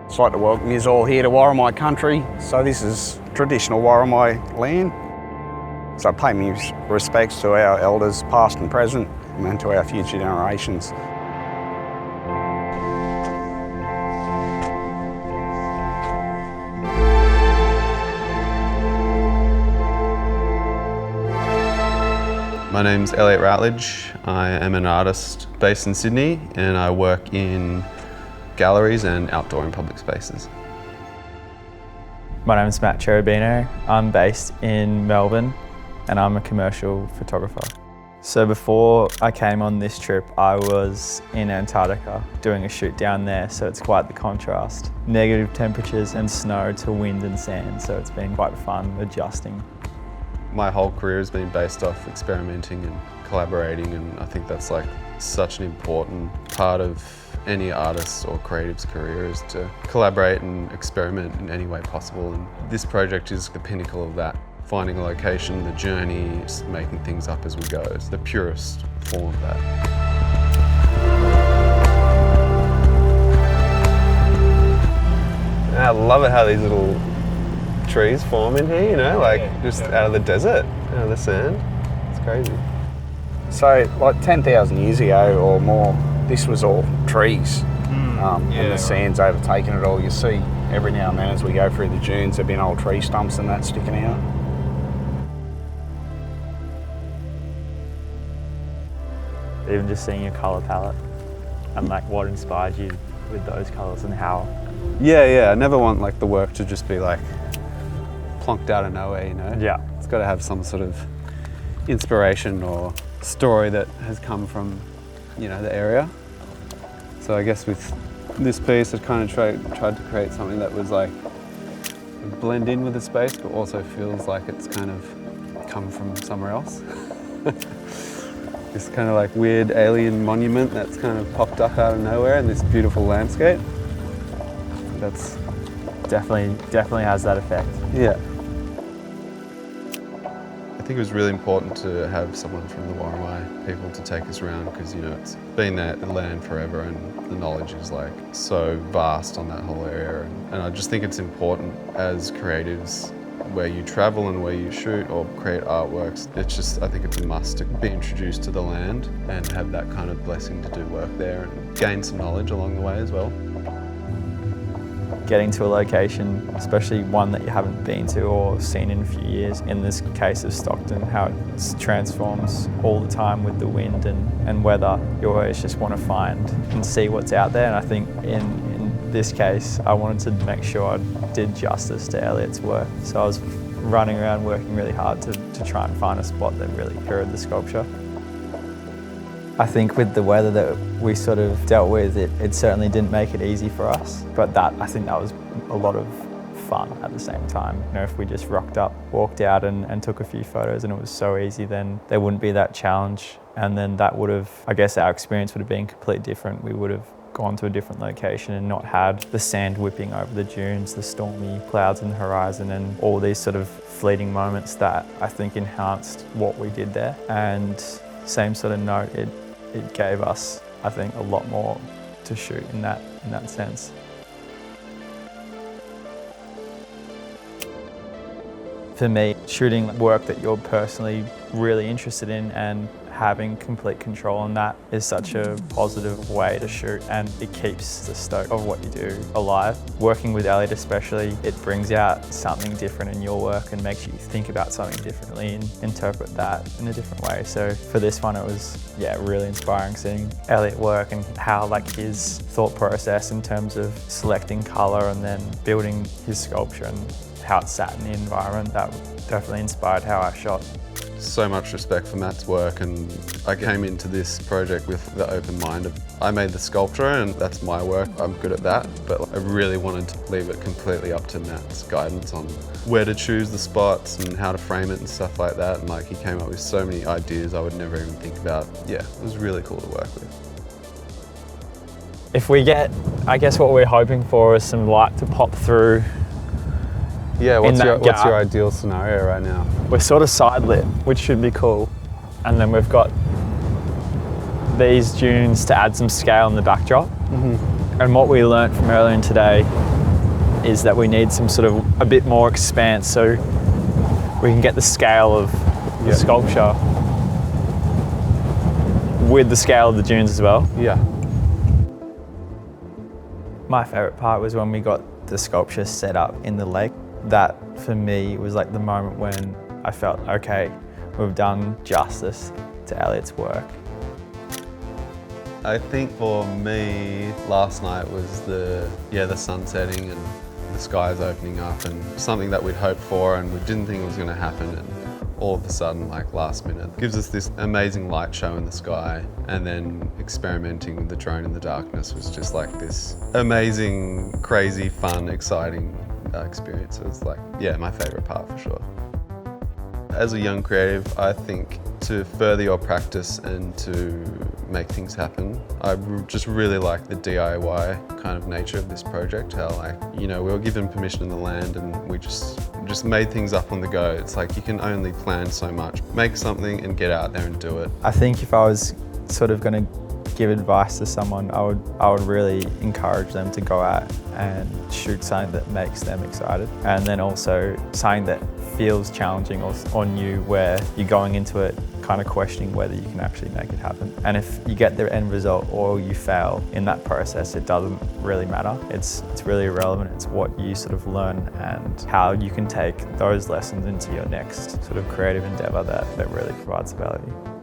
I'd like to welcome you all here to Worimi country. So this is traditional Worimi land. So pay me respects to our elders, past and present, and to our future generations. My name's Elliott Routledge. I am an artist based in Sydney and I work in galleries and outdoor and public spaces. My name's MATT CHERUBINO. I'm based in Melbourne and I'm a commercial photographer. So before I came on this trip, I was in Antarctica doing a shoot down there, so it's quite the contrast. Negative temperatures and snow to wind and sand, so it's been quite fun adjusting. My whole career has been based off experimenting and collaborating, and I think that's like such an important part of any artist or creative's career, is to collaborate and experiment in any way possible. And this project is the pinnacle of that. Finding a location, the journey, just making things up as we go. It's the purest form of that. I love it how these little trees form in here, you know, like just out of the desert, out of the sand. It's crazy. So like 10,000 years ago or more, this was all trees. And the sand's overtaken it all. You see every now and then as we go through the dunes, there've been old tree stumps and that sticking out. Even just seeing your colour palette and like what inspired you with those colours and how. Yeah, I never want like the work to just be like plonked out of nowhere, you know? Yeah. It's got to have some sort of inspiration or story that has come from, you know, the area. So I guess with this piece, I kind of tried to create something that was like blend in with the space, but also feels like it's kind of come from somewhere else. This kind of like weird alien monument that's kind of popped up out of nowhere in this beautiful landscape. That's definitely has that effect. Yeah. I think it was really important to have someone from the Worimi people to take us around, because, you know, it's been there, the land forever, and the knowledge is like so vast on that whole area. And I just think it's important as creatives, where you travel and where you shoot or create artworks, it's just, I think it's a must to be introduced to the land and have that kind of blessing to do work there and gain some knowledge along the way as well. Getting to a location, especially one that you haven't been to or seen in a few years, in this case of Stockton, how it transforms all the time with the wind and weather, you always just want to find and see what's out there. And I think in this case, I wanted to make sure I did justice to Elliott's work. So I was running around working really hard to try and find a spot that really mirrored the sculpture. I think with the weather that we sort of dealt with, it certainly didn't make it easy for us. But I think that was a lot of fun at the same time. You know, if we just rocked up, walked out and took a few photos and it was so easy, then there wouldn't be that challenge. And then that would have, I guess our experience would have been completely different. We would have gone to a different location and not had the sand whipping over the dunes, the stormy clouds in the horizon, and all these sort of fleeting moments that I think enhanced what we did there. And same sort of note, it gave us, I think, a lot more to shoot in that sense. For me, shooting work that you're personally really interested in and having complete control on that is such a positive way to shoot, and it keeps the stoke of what you do alive. Working with Elliott especially, it brings out something different in your work and makes you think about something differently and interpret that in a different way. So for this one, it was really inspiring seeing Elliott work and how like his thought process in terms of selecting colour and then building his sculpture and how it sat in the environment. That definitely inspired how I shot. So much respect for Matt's work, and I came into this project with the open mind of, I made the sculpture and that's my work, I'm good at that, but I really wanted to leave it completely up to Matt's guidance on where to choose the spots and how to frame it and stuff like that. And like, he came up with so many ideas I would never even think about. Yeah, it was really cool to work with. If we get, I guess what we're hoping for is some light to pop through. Yeah, what's your ideal scenario right now? We're sort of side lit, which should be cool. And then we've got these dunes to add some scale in the backdrop. Mm-hmm. And what we learnt from earlier today is that we need some sort of a bit more expanse so we can get the scale of the sculpture with the scale of the dunes as well. Yeah. My favourite part was when we got the sculpture set up in the lake. That for me was like the moment when I felt, okay, we've done justice to Elliott's work. I think for me, last night was the sun setting and the skies opening up, and something that we'd hoped for and we didn't think it was going to happen, and all of a sudden, like last minute, gives us this amazing light show in the sky, and then experimenting with the drone in the darkness was just like this amazing, crazy, fun, exciting experience. It was like, yeah, my favourite part for sure. As a young creative, I think to further your practice and to make things happen, I just really like the DIY kind of nature of this project. How, like, you know, we were given permission in the land and we just made things up on the go. It's like you can only plan so much. Make something and get out there and do it. I think if I was sort of going to give advice to someone, I would really encourage them to go out and shoot something that makes them excited, and then also something that feels challenging or new, where you're going into it kind of questioning whether you can actually make it happen. And if you get the end result or you fail in that process, it doesn't really matter. It's really irrelevant. It's what you sort of learn and how you can take those lessons into your next sort of creative endeavour that really provides value.